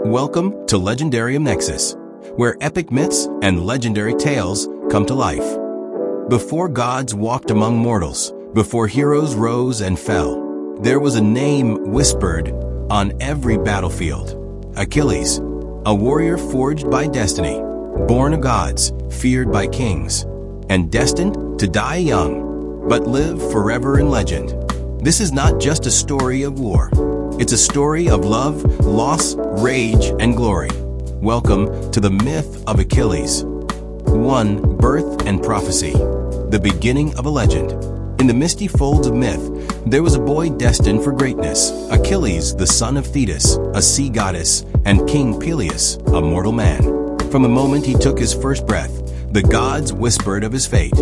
Welcome to Legendarium Nexus, where epic myths and legendary tales come to life. Before gods walked among mortals, before heroes rose and fell, there was a name whispered on every battlefield. Achilles, a warrior forged by destiny, born of gods, feared by kings, and destined to die young, but live forever in legend. This is not just a story of war. It's a story of love, loss, rage, and glory. Welcome to the myth of Achilles. 1. Birth and prophecy. The beginning of a legend. In the misty folds of myth, there was a boy destined for greatness, Achilles, the son of Thetis, a sea goddess, and King Peleus, a mortal man. From the moment he took his first breath, the gods whispered of his fate.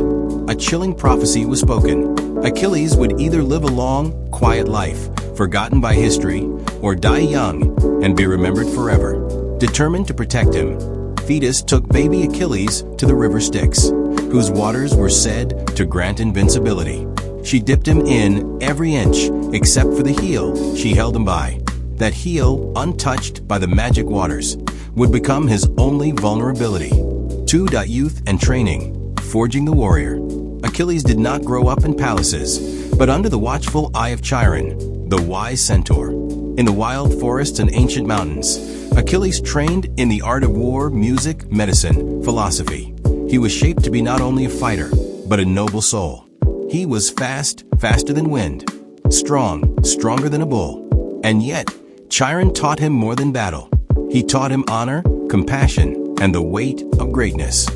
A chilling prophecy was spoken. Achilles would either live a long, quiet life, forgotten by history, or die young and be remembered forever. Determined to protect him, Thetis took baby Achilles to the river Styx, whose waters were said to grant invincibility. She dipped him in every inch except for the heel she held him by. That heel, untouched by the magic waters, would become his only vulnerability. 2. Youth and training. Forging the warrior. Achilles did not grow up in palaces, but under the watchful eye of Chiron, the wise centaur. In the wild forests and ancient mountains, Achilles trained in the art of war, music, medicine, philosophy. He was shaped to be not only a fighter, but a noble soul. He was fast, faster than wind, strong, stronger than a bull. And yet, Chiron taught him more than battle. He taught him honor, compassion, and the weight of greatness.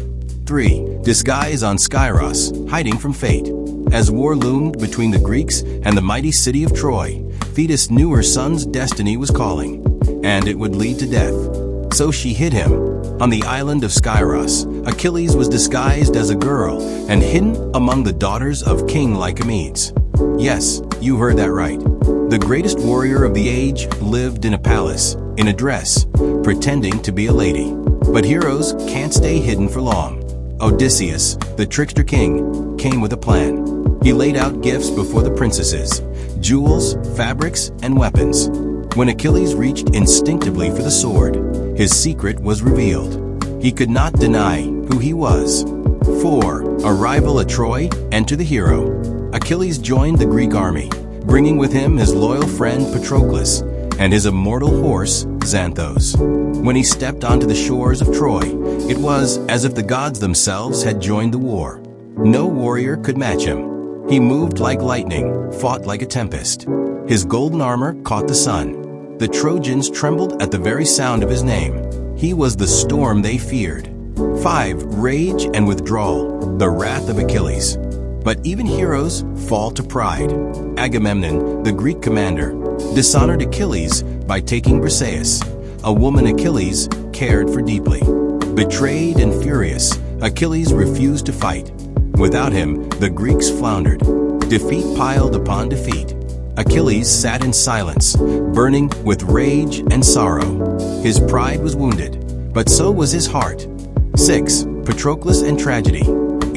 3. Disguise on Skyros, hiding from fate. As war loomed between the Greeks and the mighty city of Troy, Thetis knew her son's destiny was calling, and it would lead to death. So she hid him. On the island of Skyros, Achilles was disguised as a girl and hidden among the daughters of King Lycomedes. Yes, you heard that right. The greatest warrior of the age lived in a palace, in a dress, pretending to be a lady. But heroes can't stay hidden for long. Odysseus, the trickster king, came with a plan. He laid out gifts before the princesses, jewels, fabrics, and weapons. When Achilles reached instinctively for the sword, his secret was revealed. He could not deny who he was. 4. Arrival at Troy, enter the hero. Achilles joined the Greek army, bringing with him his loyal friend Patroclus and his immortal horse, Xanthos. When he stepped onto the shores of Troy, it was as if the gods themselves had joined the war. No warrior could match him. He moved like lightning, fought like a tempest. His golden armor caught the sun. The Trojans trembled at the very sound of his name. He was the storm they feared. 5. Rage and withdrawal, the wrath of Achilles. But even heroes fall to pride. Agamemnon, the Greek commander, dishonored Achilles by taking Briseis, a woman Achilles cared for deeply. Betrayed and furious, Achilles refused to fight. Without him, the Greeks floundered. Defeat piled upon defeat. Achilles sat in silence, burning with rage and sorrow. His pride was wounded, but so was his heart. 6. Patroclus and tragedy,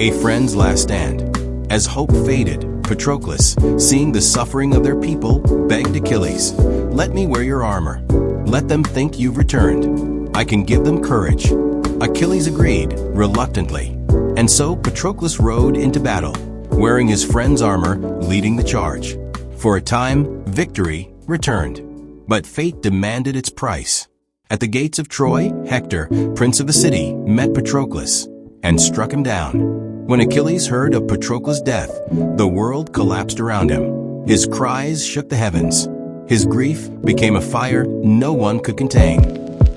a friend's last stand. As hope faded, Patroclus, seeing the suffering of their people, begged Achilles, "Let me wear your armor. Let them think you've returned. I can give them courage." Achilles agreed, reluctantly. And so Patroclus rode into battle, wearing his friend's armor, leading the charge. For a time, victory returned. But fate demanded its price. At the gates of Troy, Hector, prince of the city, met Patroclus and struck him down. When Achilles heard of Patroclus' death, the world collapsed around him. His cries shook the heavens. His grief became a fire no one could contain.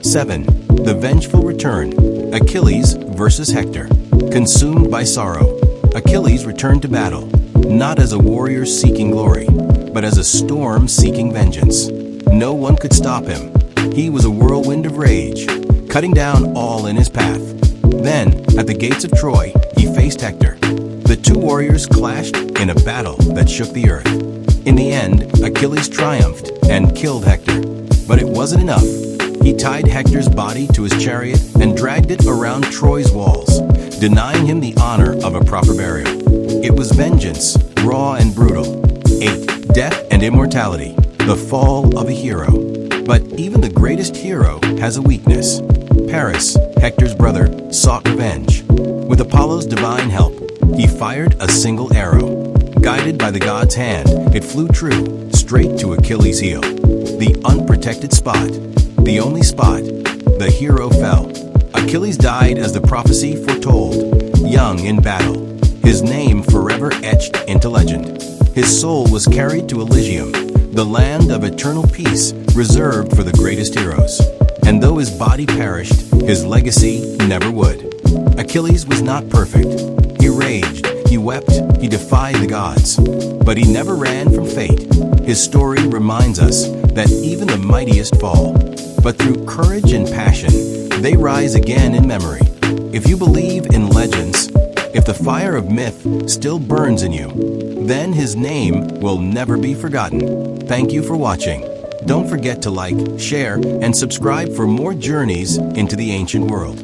7. The vengeful return, Achilles versus Hector. Consumed by sorrow, Achilles returned to battle, not as a warrior seeking glory, but as a storm seeking vengeance. No one could stop him. He was a whirlwind of rage, cutting down all in his path. Then, at the gates of Troy, he faced Hector. The two warriors clashed in a battle that shook the earth. In the end, Achilles triumphed and killed Hector. But it wasn't enough. He tied Hector's body to his chariot and dragged it around Troy's walls, denying him the honor of a proper burial. It was vengeance, raw and brutal. 8. Death and immortality, the fall of a hero. But even the greatest hero has a weakness. Paris, Hector's brother, sought revenge. With Apollo's divine help, he fired a single arrow. Guided by the god's hand, it flew true, straight to Achilles' heel. The unprotected spot, the only spot, the hero fell. Achilles died as the prophecy foretold, young in battle, his name forever etched into legend. His soul was carried to Elysium, the land of eternal peace reserved for the greatest heroes. And though his body perished, his legacy never would. Achilles was not perfect. He raged, he wept, he defied the gods. But he never ran from fate. His story reminds us that even the mightiest fall. But through courage and passion, they rise again in memory. If you believe in legends, if the fire of myth still burns in you, then his name will never be forgotten. Thank you for watching. Don't forget to like, share, and subscribe for more journeys into the ancient world.